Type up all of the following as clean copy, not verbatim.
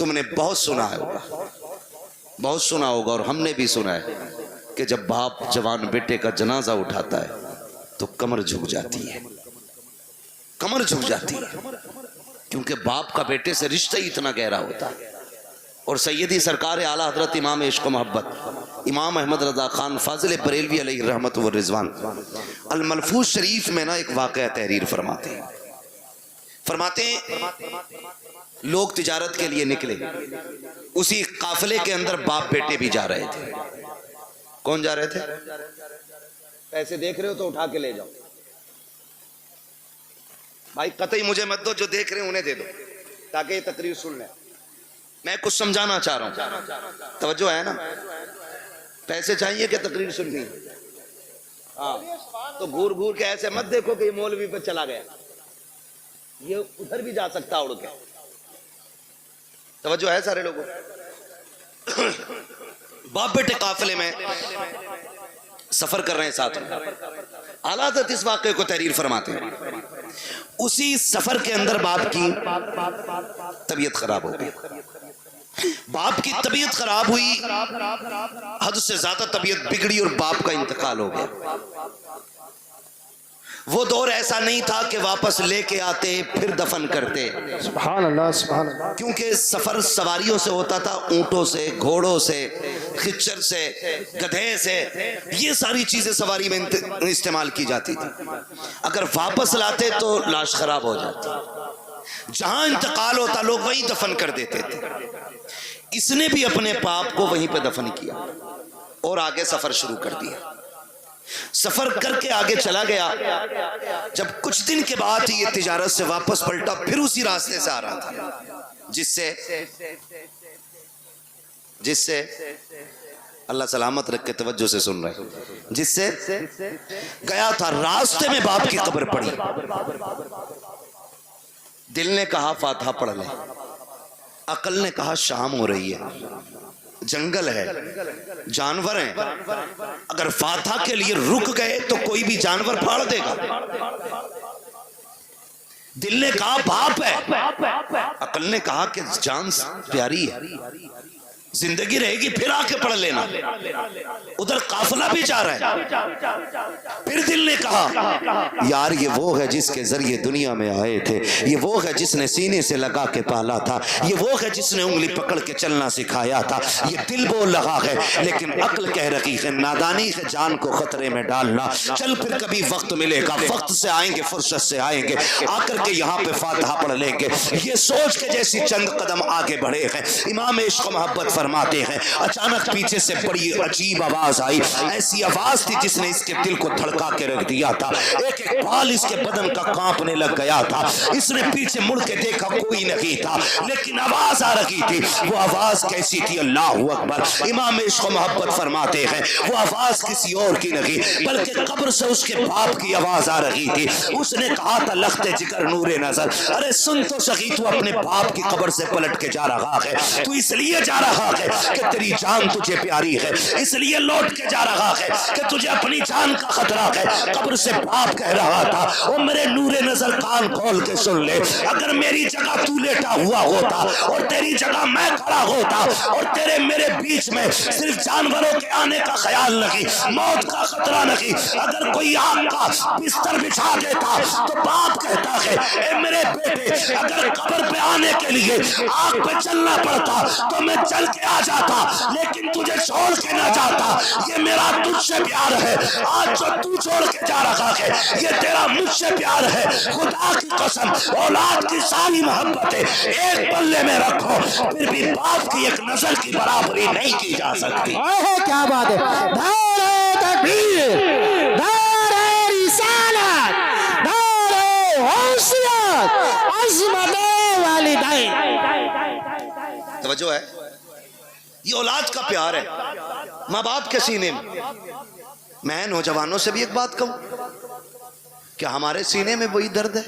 تم نے بہت سنا ہوگا اور ہم نے بھی سنا ہے کہ جب باپ جوان بیٹے کا جنازہ اٹھاتا ہے تو کمر جھک جاتی ہے، کیونکہ باپ کا بیٹے سے رشتہ ہی اتنا گہرا ہوتا ہے۔ اور سیدی سرکار اعلیٰ حضرت امام عشق و محبت امام احمد رضا خان فاضل بریلوی علیہ رحمت و رضوان الملفوظ شریف میں نا ایک واقعہ تحریر فرماتے ہیں لوگ تجارت کے لیے نکلے، اسی قافلے کے اندر باپ بیٹے بھی جا رہے تھے۔ کون جا رہے تھے؟ پیسے دیکھ رہے ہو تو اٹھا کے لے جاؤ بھائی، قطعی مجھے مت دو، جو دیکھ رہے ہیں انہیں دے دو تاکہ یہ تقریر سن لیں۔ میں کچھ سمجھانا چاہ رہا ہوں، توجہ ہے نا؟ پیسے چاہیے کہ تقریر سننی؟ ہاں، تو گھور گھور کے ایسے مت دیکھو کہ یہ مولوی پہ چلا گیا، یہ ادھر بھی جا سکتا اڑ کے۔ توجہ ہے سارے لوگوں؟ باپ بیٹے قافلے میں سفر کر رہے ہیں ساتھ میں، اعلیٰ حضرت اس واقعے کو تحریر فرماتے ہیں۔ اسی سفر کے اندر باپ کی طبیعت خراب ہو گئی، باپ کی طبیعت خراب ہوئی، حد سے زیادہ طبیعت بگڑی اور باپ کا انتقال ہو گیا۔ وہ دور ایسا نہیں تھا کہ واپس لے کے آتے پھر دفن کرتے، سبحان اللہ سبحان اللہ، کیونکہ سفر سواریوں سے ہوتا تھا، اونٹوں سے، گھوڑوں سے، خچر سے، گدھے سے، یہ ساری چیزیں سواری میں استعمال کی جاتی تھی۔ اگر واپس لاتے تو لاش خراب ہو جاتی، جہاں انتقال ہوتا لوگ وہیں دفن کر دیتے تھے۔ اس نے بھی اپنے باپ کو وہیں پہ دفن کیا اور آگے سفر شروع کر دیا۔ سفر کر کے آگے چلا گیا، جب کچھ دن کے بعد یہ تجارت سے واپس پلٹا، پھر اسی راستے سے آ رہا تھا جس سے اللہ سلامت رکھ کے توجہ سے سن رہے، جس سے گیا تھا، راستے میں باپ کی قبر پڑی۔ دل نے کہا فاتحہ پڑھ لیں، عقل نے کہا شام ہو رہی ہے، جنگل ہے، جانور ہیں، اگر فاتحہ کے لیے رک گئے تو کوئی بھی جانور پھاڑ دے گا۔ دل نے کہا باپ ہے، عقل نے کہا کہ جان پیاری ہے، زندگی رہے گی پھر آ کے پڑھ لینا، ادھر قافلہ بھی جا رہا ہے۔ پھر دل نے کہا یار یہ وہ ہے جس کے ذریعے دنیا میں آئے تھے، یہ وہ ہے جس نے سینے سے لگا کے پالا تھا، یہ وہ ہے جس نے انگلی پکڑ کے چلنا سکھایا تھا۔ یہ دل بول رہا ہے لیکن عقل کہہ رہی ہے نادانی ہے جان کو خطرے میں ڈالنا، چل پھر کبھی وقت ملے گا، وقت سے آئیں گے، فرصت سے آئیں گے، آ کر کے یہاں پہ فاتحہ پڑھ لیں گے۔ یہ سوچ کے جیسی چند قدم آگے بڑھے ہیں، امام عشق و محبت فرماتے ہیں اچانک پیچھے سے بڑی عجیب آواز آئی، ایسی آواز تھی جس نے اس کے دل کو دھڑکا کے رکھ دیا تھا، ایک ایک بال اس کے بدن کا کانپنے لگ گیا تھا۔ اس نے پیچھے مڑ کے دیکھا کوئی نہیں تھا، لیکن آواز آ رہی تھی۔ وہ آواز کیسی تھی؟ اللہ اکبر! امام عشق و محبت فرماتے ہیں وہ آواز کسی اور کی نہیں بلکہ قبر سے اس کے باپ کی آواز آ رہی تھی۔ اس نے کہا تھا لخت جگر نور نظر، ارے سن تو سخی، تو اپنے باپ کی قبر سے پلٹ کے جا رہا ہے، تو اس لیے جا رہا ہے کہ تیری جان تجھے پیاری ہے، اس لیے لوٹ کے جا رہا ہے کہ تجھے اپنی جان کا خطرہ ہے۔ قبر سے باپ کہہ رہا تھا او میرے نور نظر کان کھول کے سن لے، اگر میری جگہ تو لیٹا ہوا ہوتا اور تیری جگہ میں کھڑا ہوتا اور تیرے میرے بیچ میں صرف جانوروں کے آنے کا خیال نہیں، موت کا خطرہ نہیں، اگر کوئی آگ کا بستر بچھا دیتا تو باپ کہتا ہے اے میرے بیٹے اگر قبر پہ آنے کے لیے آگ پہ چلنا پڑتا تو میں چل کے آ جاتا، لیکن تجھے چھوڑ کے نہ جاتا۔ یہ میرا تجھ سے پیار ہے، آج جو تو چھوڑ کے جا رہا ہے یہ تیرا مجھ سے پیار ہے۔ خدا کی قسم اولاد کی ساری محبتیں ایک پلے میں رکھو، پھر بھی باپ کی ایک نظر کی برابری نہیں کی جا سکتی۔ کیا بات ہے! نعرہ تکبیر، نعرہ رسالت، نعرہ حیثیت، عظمت والدین۔ توجہ ہے، یہ اولاد کا پیار ہے ماں باپ کے سینے میں۔ میں نوجوانوں سے بھی ایک بات کہوں، کیا ہمارے سینے میں وہی درد ہے؟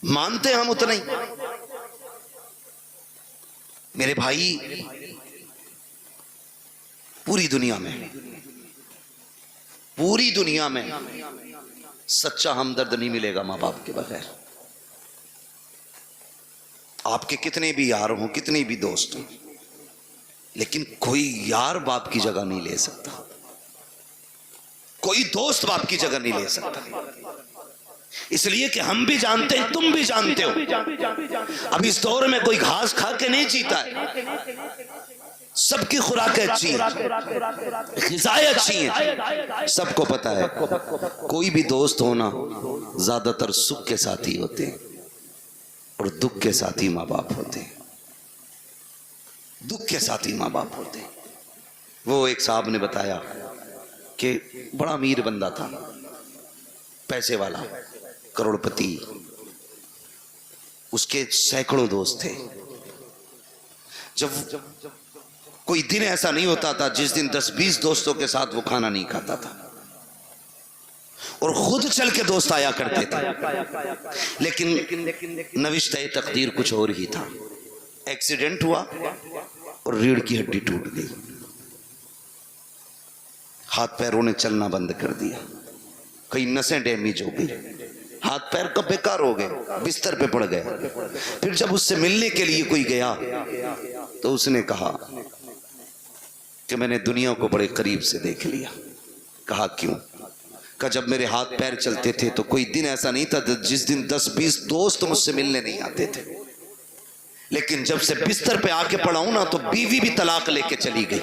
مانتے ہم اتنا ہی؟ میرے بھائی پوری دنیا میں سچا ہمدرد نہیں ملے گا ماں باپ کے بغیر۔ آپ کے کتنے بھی یار ہوں، کتنے بھی دوست ہوں، لیکن کوئی یار باپ کی جگہ نہیں لے سکتا، کوئی دوست باپ کی جگہ نہیں لے سکتا، اس لیے کہ ہم بھی جانتے ہیں، تم بھی جانتے ہو، اب اس دور میں کوئی گھاس کھا کے نہیں جیتا ہے، سب کی خوراکیں اچھی ہیں، غذائیں اچھی ہیں، سب کو پتا ہے کوئی بھی دوست ہونا زیادہ تر سکھ کے ساتھی ہوتے ہیں اور دکھ کے ساتھی ماں باپ ہوتے ہیں، دکھ کے ساتھی ماں باپ ہوتے ہیں۔ وہ ایک صاحب نے بتایا کہ بڑا امیر بندہ تھا، پیسے والا، کروڑ پتی، اس کے سینکڑوں دوست تھے، جب کوئی دن ایسا نہیں ہوتا تھا جس دن 10-20 دوستوں کے ساتھ وہ کھانا نہیں کھاتا تھا، اور خود چل کے دوست آیا کرتے تھے، لیکن نوشتہ تقدیر کچھ اور ہی تھا، ایکسیڈنٹ ہوا اور ریڑھ کی ہڈی ٹوٹ گئی، ہاتھ پیروں نے چلنا بند کر دیا، کئی نسیں ڈیمیج ہو گئی، ہاتھ پیر کب بیکار ہو گئے، بستر پہ پڑ گئے۔ پھر جب اس سے ملنے کے لیے کوئی گیا تو اس نے کہا کہ میں نے دنیا کو بڑے قریب سے دیکھ لیا۔ کہا کیوں؟ کہ جب میرے ہاتھ پیر چلتے تھے تو کوئی دن ایسا نہیں تھا جس دن 10-20 دوست مجھ سے ملنے نہیں آتے تھے، لیکن جب سے بستر پہ آ کے پڑا ہوں نا تو بیوی بھی طلاق لے کے چلی گئی،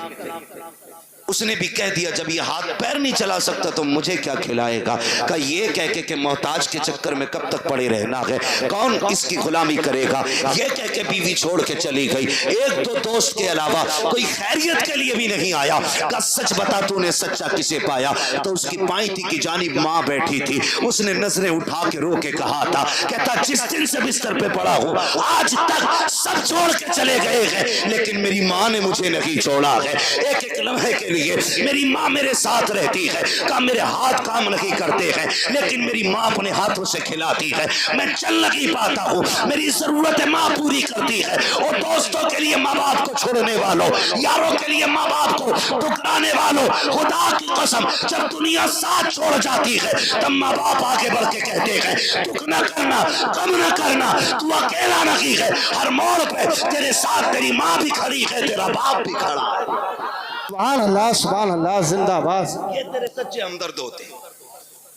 اس نے بھی کہہ دیا جب یہ ہاتھ پیر نہیں چلا سکتا تو مجھے کیا کھلائے گا، کہ یہ کہہ کے کہ محتاج کے چکر میں کب تک پڑے رہنا ہے، کون اس کی غلامی کرے گا، یہ کہہ کے بیوی چھوڑ کے چلی گئی، ایک دو دوست کے علاوہ کوئی خیریت کے لیے بھی نہیں آیا، کہ سچ بتا تو نے سچا کسے پایا، تو اس کی پائنٹی کی جانب ماں بیٹھی تھی، اس نے نظریں اٹھا کے رو کے کہا تھا، کہتا جس دن سے بستر پہ پڑا ہوں آج تک سب چھوڑ کے چلے گئے ہیں لیکن میری ماں نے مجھے نہیں چھوڑا ہے، ایک ایک لمحے کے لیے میری ماں میرے ساتھ رہتی ہے، کہ میرے ہاتھ کام نہیں کرتے ہیں لیکن میری ماں اپنے ہاتھوں سے کھلاتی ہے، میں چل نہیں پاتا ہوں میری ضرورت ماں پوری کرتی ہے، اور دوستوں کے لیے ماں باپ کو چھوڑنے والوں، یاروں کے لیے ماں باپ کو ٹکرانے والوں، خدا کی قسم جب دنیا ساتھ چھوڑ جاتی ہے تب ماں باپ آگے بڑھ کے کہتے ہیں دکھ نہ کرنا، غم نہ کرنا، تو اکیلا نہیں ہے، ہر موڑ پہ تیرے ساتھ تیری ماں بھی کھڑی ہے، تیرا باپ بھی کھڑا ہے۔ سبحان اللہ، سبحان اللہ، زندہ باد۔ یہ تیرے سچے ہمدرد ہوتے ہیں،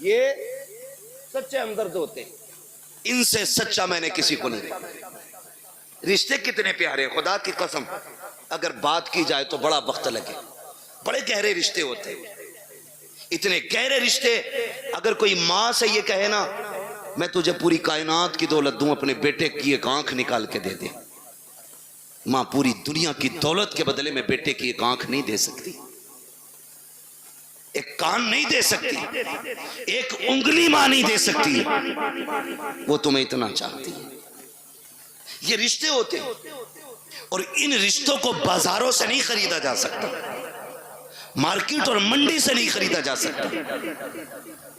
یہ سچے ہمدرد ہوتے ہیں، ان سے سچا میں نے کسی کو نہیں دیکھا۔ رشتے کتنے پیارے، خدا کی قسم اگر بات کی جائے تو بڑا وقت لگے، بڑے گہرے رشتے ہوتے ہیں، اتنے گہرے رشتے، اگر کوئی ماں سے یہ کہے نا میں تجھے پوری کائنات کی دولت دوں، اپنے بیٹے کی ایک آنکھ نکال کے دے دے، ماں پوری دنیا کی دولت کے بدلے میں بیٹے کی ایک آنکھ نہیں دے سکتی، ایک کان نہیں دے سکتی، ایک انگلی ماں نہیں دے سکتی، وہ تمہیں اتنا چاہتی ہے۔ یہ رشتے ہوتے ہیں اور ان رشتوں کو بازاروں سے نہیں خریدا جا سکتا، مارکیٹ اور منڈی سے نہیں خریدا جا سکتا۔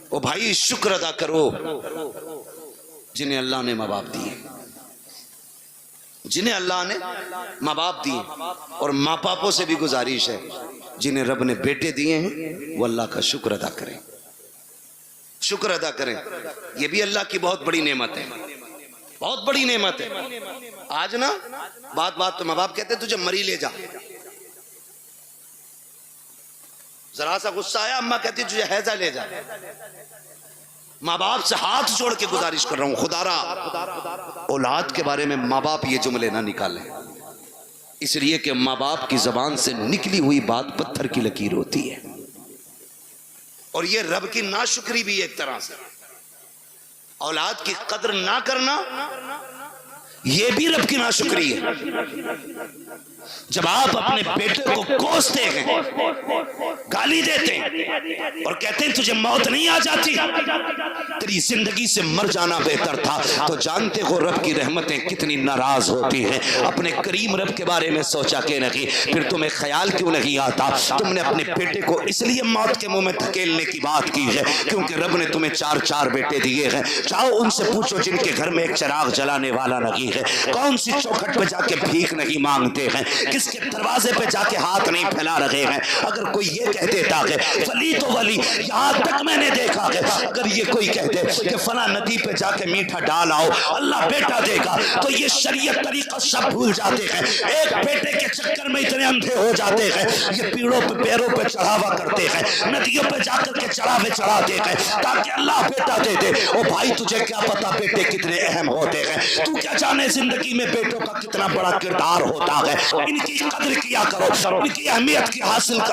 او بھائی شکر ادا کرو جنہیں اللہ نے ماں باپ دیے، جنہیں اللہ نے ماں باپ دیے، اور ماں باپوں سے بھی گزارش ہے جنہیں رب نے بیٹے دیے ہیں وہ اللہ کا شکر ادا کریں، شکر ادا کریں، یہ بھی اللہ کی بہت بڑی نعمت ہے، بہت بڑی نعمت ہے۔ آج نا بات پہ ماں باپ کہتے ہیں تجھے مری لے جا، ذرا سا غصہ آیا اماں کہتی تجھے حیضہ لے جا۔ ماں باپ سے ہاتھ جوڑ کے گزارش کر رہا ہوں خدا را اولاد کے بارے میں ماں باپ یہ جملے نہ نکالیں، اس لیے کہ ماں باپ کی زبان سے نکلی ہوئی بات پتھر کی لکیر ہوتی ہے، اور یہ رب کی ناشکری بھی ایک طرح سے، اولاد کی قدر نہ کرنا یہ بھی رب کی ناشکری ہے۔ جب آپ اپنے بیٹے کو کوستے ہیں، گالی دیتے ہیں اور کہتے ہیں تجھے موت نہیں آ جاتی، تیری زندگی سے مر جانا بہتر تھا، تو جانتے ہو رب کی رحمتیں کتنی ناراض ہوتی ہیں۔ اپنے کریم رب کے بارے میں سوچا کہ نہیں، پھر تمہیں خیال کیوں نہیں آتا تم نے اپنے بیٹے کو اس لیے موت کے منہ میں دھکیلنے کی بات کی ہے کیونکہ رب نے تمہیں 4 بیٹے دیے ہیں۔ چاہو ان سے پوچھو جن کے گھر میں ایک چراغ جلانے والا نہیں ہیں, کون سی چوکھٹ پہ جا کے بھیک نہیں مانگتے ہیں, کس کے دروازے پہ جا کے ہاتھ نہیں پھیلا رہے ہیں. اگر کوئی یہ کہہ دیتا ہے ولی تو ولی, یہاں تک میں نے دیکھا ہے اگر یہ کوئی کہتے کہ فلاں ندی پہ جا کے میٹھا ڈال آؤ اللہ بیٹا دے گا, تو یہ شریعت طریقہ سب بھول جاتے ہیں. ایک بیٹے کے چکر میں اتنے اندھے ہو جاتے ہیں, یہ پیڑوں پہ پیروں پہ چڑھاوا کرتے ہیں, ندیوں پہ جا کر کے چڑھاوے چڑھاتے ہیں تاکہ اللہ بیٹا دے دے. او بھائی تجھے کیا پتا بیٹے کتنے اہم ہوتے ہیں, تو کیا جانے زندگی میں بیٹوں کا کتنا بڑا کردار ہوتا ہے. ان کی قدر کیا کرو, ان کی اہمیت کی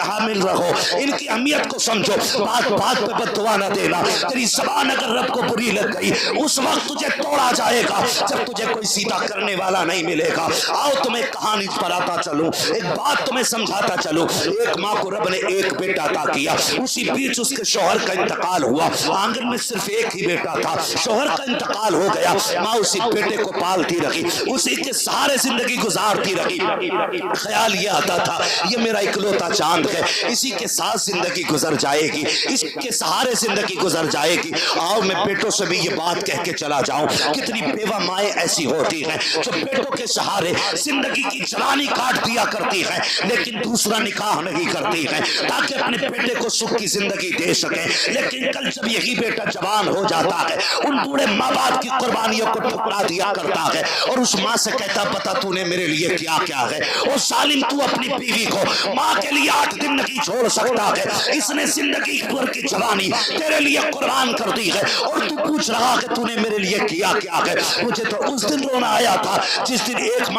حامل رہو, ان کی اہمیت کو سمجھو. بات بات پہ بد دعا نہ دینا, تیری زبان اگر رب کو بری لگ گئی اس وقت تجھے توڑا جائے گا جب تجھے کوئی سیدھا کرنے والا نہیں ملے گا. آؤ تمہیں کہانی پر آتا چلوں, ایک بات تمہیں سمجھاتا چلوں. ایک ماں کو رب نے ایک بیٹا عطا کیا, اسی بیچ اس کے شوہر کا انتقال ہوا. آنگن میں صرف ایک ہی بیٹا تھا, شوہر کا انتقال ہو گیا. ماں اسی بیٹے کو پالتی رہی, اسی کے سہارے زندگی گزارتی رہی. خیال یہ آتا تھا یہ میرا اکلوتا چاند ہے, اسی کے ساتھ زندگی گزر جائے گی, اس کے سہارے زندگی گزر جائے گی. آؤ میں بیٹوں سے بھی یہ بات کہہ کے چلا جاؤں, کتنی بیوہ مائیں ایسی ہوتی ہیں جو بیٹوں کے سہارے زندگی کی جوانی کاٹ دیا کرتی ہیں لیکن دوسرا نکاح نہیں کرتی ہیں تاکہ اپنے بیٹے کو سکھ کی زندگی دے سکیں. لیکن کل جب یہی بیٹا جوان ہو جاتا ہے ان بوڑھے ماں باپ کی قربانیوں کو ٹھکرا دیا کرتا ہے اور اس ماں سے کہتا پتا تو نے میرے لیے کیا کیا ہے. اور ظالم تو اپنی بیوی کو ماں کے لیے 8 دن نہیں چھوڑ سکتا ہے, اس نے زندگی بھر کی جوانی تیرے لیے قربان کر دی ہے اور تو پوچھ رہا کہ تو نے میرے لیے کیا کیا ہے. مجھے تو اس دن رونا آیا تھا جس دن ایک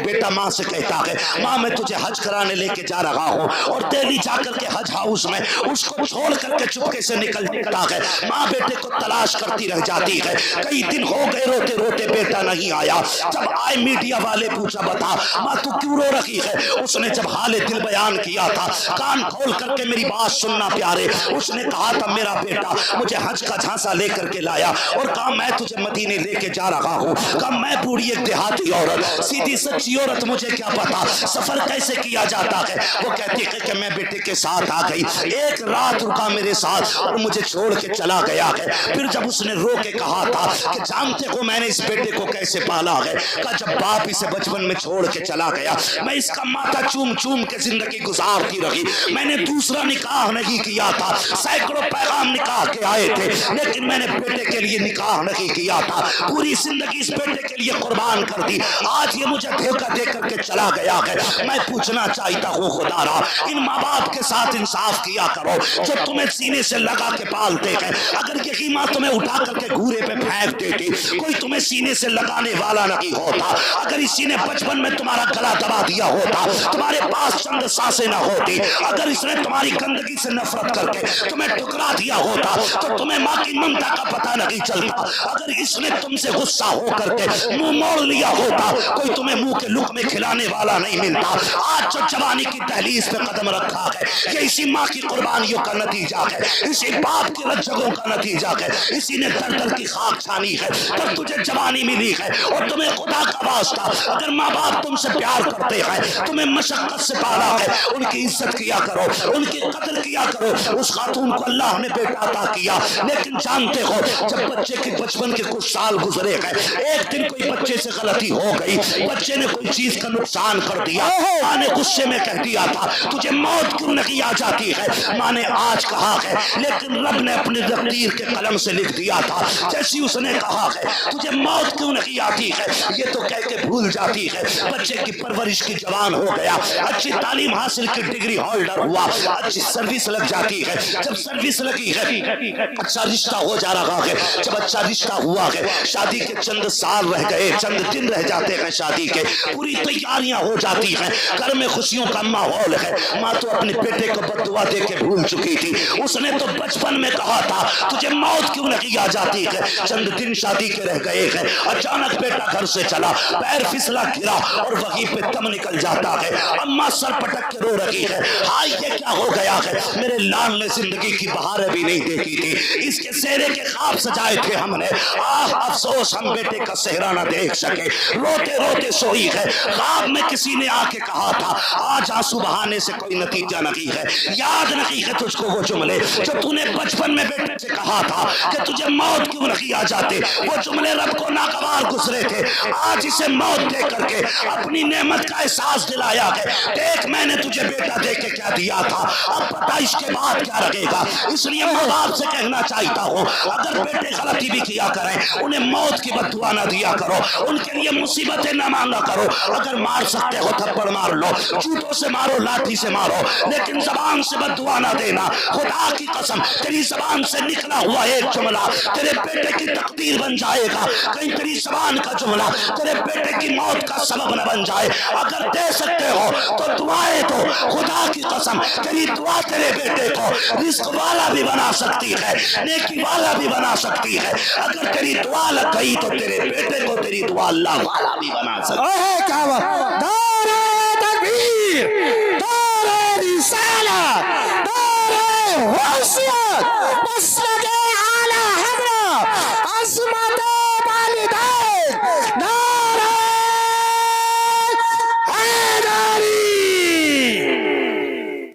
بیٹا ماں سے کہتا ہے ماں میں تجھے حج کرانے لے کے جا رہا ہوں, اور دہلی جا کر کے حج ہاؤس میں اس کو چھوڑ کر کے چپکے سے نکل جاتا ہے. ماں بیٹے کو تلاش کرتی رہ جاتی ہے, کئی دن ہو گئے روتے روتے بیٹا نہیں آیا. جب آئے میڈیا والے پوچھا بتا ماں تو کیوں رو رہی ہے, اس نے جب حال دل بیان کیا تھا کان کھول کر کے میری بات سننا پیارے, اس نے کہا تھا میرا بیٹا مجھے حج کا جھانسا لے کر کے لایا اور کہا میں تجھے مدینے لے کے جا رہا ہوں. کہا میں بوڑھی ایک دیہاتی عورت, سیدھی سچی عورت, مجھے کیا پتا سفر کیسے کیا جاتا ہے. وہ کہتی ہے کہ میں بیٹے کے ساتھ آ گئی, ایک رات رکا میرے ساتھ اور مجھے چھوڑ کے چلا گیا ہے. پھر جب اس نے رو کے کہا تھا کہ جانتے ہو میں نے اس بیٹے کو کیسے پالا ہے, کہا جب باپ اسے بچپن میں چھوڑ کے چلا گیا میں اس کا ماتھا چوم چوم کے زندگی گزارتی رہی. میں نے دوسرا نکاح نہیں کیا تھا, سینکڑوں پیغام نکاح کے آئے تھے لیکن میں نے بیٹے کے لیے نکاح نہیں کیا تھا, پوری زندگی اس بیٹے کے لیے قربان کر دی. آج یہ مجھے دھوکہ دے کر کے چلا گیا ہے. میں پوچھنا چاہتا ہوں خدا را ان ماں باپ کے ساتھ انصاف کیا کرو جو تمہیں سینے سے لگا کے پالتے ہیں. اگر یہی ماں تمہیں اٹھا کر کے گھورے پہ پھینک دیتی کوئی تمہیں سینے سے لگانے والا نہیں ہوتا. اگر اسی نے بچپن میں تمہارا گلا دبا دیا ہوتا, تمہارے پاس چند سانسیں نہ ہوتی, اگر اس نے تمہاری گندگی سے نفرت کر کے تمہیں ٹکرا دیا ہوتا تو تمہیں ماں کی ممتا کا پتہ نہیں چلتا. اگر اس نے تم سے غصہ ہو کر کے منہ موڑ لیا ہوتا کوئی تمہیں منہ کے لقمے کھلانے والا نہیں ملتا. آج جو جوانی کی دہلیز پہ قدم رکھا ہے یہ اسی ماں کی قربانیوں کا نتیجہ ہے, اسی باپ کی رجگوں کا نتیجہ ہے, اسی نے در در کی خاک چھانی ہے تب تجھے جوانی ملی ہے. اور تمہیں خدا کا واسطہ اگر ماں باپ تم سے پیار کرتے ہیں تمہیں مشقت سے پالا ہے ان کی عزت کیا کرو, ان کی قدر کیا کرو. اس خاتون کو اللہ نے بیٹا عطا کیا لیکن جانتے ہو جب بچے کے بچپن کے کچھ سال گزرے گئے ایک دن کوئی بچے سے غلطی ہو گئی, بچے نے کوئی چیز کا نقصان کر دیا, ماں نے غصے میں کہہ دیا تھا تجھے موت کیوں نہیں آ جاتی ہے. ماں نے آج کہا ہے لیکن رب نے اپنے تقدیر کے قلم سے لکھ دیا تھا جیسی اس نے کہا ہے تجھے موت کیوں نہیں آتی ہے یہ تو کہہ کے بھول جاتی ہے. بچے کی پرورش کی جوان ہو گیا, اچھی تعلیم حاصل کی ڈگری ہولڈر ہوا, اچھی سروس لگ جاتی ہے, جب سروس لگی ہے اچھا رشتہ ہو جا رہا ہے, جب اچھا رشتہ ہوا ہے شادی کے چند سال رہ گئے, چند دن رہ جاتے ہیں شادی کے, پوری تیاریاں ہو جاتی ہیں, گھر میں خوشیوں کا ماحول ہے. ماں تو اپنے بیٹے کو بد دعا دے کے بھول چکی تھی, اس نے تو بچپن میں کہا تھا تجھے موت کیوں نہیں آ جاتی ہے. چند دن شادی کے رہ گئے ہیں, اچانک بیٹا گھر سے چلا, پیر پھسلا گرا اور وہیں پہ دم نکل جاتا ہے. اماں سر پٹک کے رو رہی ہے, ہائے یہ کیا ہو گیا ہے, میرے لال نے زندگی کی بہاریں بھی نہیں دیکھی تھی, اس کے سہرے کے خواب سجائے تھے ہم نے, آہ افسوس ہم بیٹے کا سہرا نہ دیکھ سکے. روتے روتے سوئی ہے, خواب میں کسی نے آ کے کہا تھا آج آنسو بہانے سے کوئی نتیجہ نہیں ہے. یاد نہیں ہے تجھ کو وہ جملے جو تو نے بچپن میں بیٹے سے کہا تھا کہ تجھے موت کیوں نہیں آ جاتے, وہ جملے رب کو ناگوار گزرے رہے تھے، آج اسے موت دے کر کے اپنی نعمت کا احساس دلایا ہے. دیکھ میں نے تجھے بیٹا دے کے کیا دیا تھا، اب پتہ اس کے بعد کیا رہے گا. اس لیے ماں باپ سے کہنا چاہتا ہوں اگر بیٹے غلطی بھی کیا کریں انہیں موت کی بد دعا نہ دیا کرو، ان کے لیے مصیبتیں نہ مانگا کرو. اگر مار سکتے ہو تھپڑ مار لو، جوتوں سے مارو، لاٹھی سے مارو، لیکن زبان سے بد دعا نہ دینا. خدا کی قسم تیری زبان سے نکلا ہوا ایک جملہ تیرے بیٹے کی تقدیر بن جائے گا. کہیں تیری زبان کا جملہ تیرے بیٹے کی موت کا سبب نہ بن جائے. اگر دے سکتے ہو تو دعائیں دو. خدا کی قسم تیری دعا تیرے بیٹے کو رزق والا بھی بنا سکتی ہے، نیکی والا بھی بنا سکتی ہے. اگر تیری دعا لگ گئی تو تیرے بیٹے کو تیری دعا اللہ والا بھی بنا سکتی ہے. کیا بات، نعرہ تکبیر، نعرہ رسالت، نعرہ حیثیت،